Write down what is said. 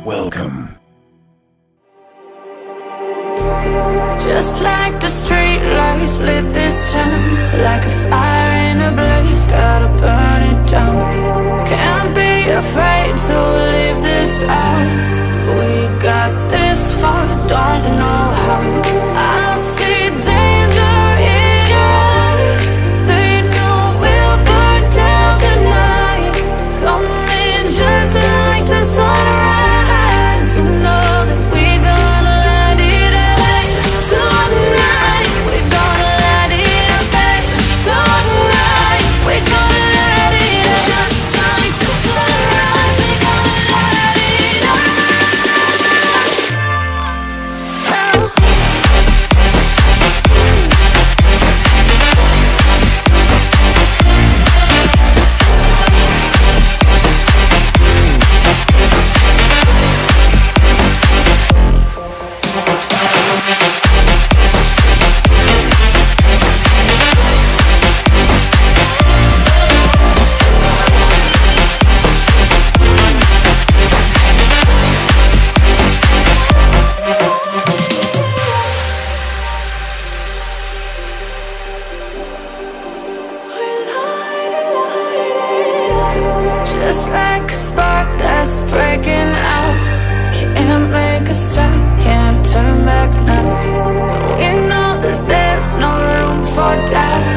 Welcome. Just like the street lights lit this town, like a fire in a blaze, gotta burn it down. Can't be afraid to leave this out. We got this far, don't know how. I see danger in your eyes. They know we'll burn down the night. Coming just like the sunrise. You know that we gonna light it up tonight. We gonna light it up tonight. We gonna light it up just like the sunrise. We gonna light it up now. Just like a spark that's breaking out. Can't make a stop, can't turn back now. We know that there's no room for doubt.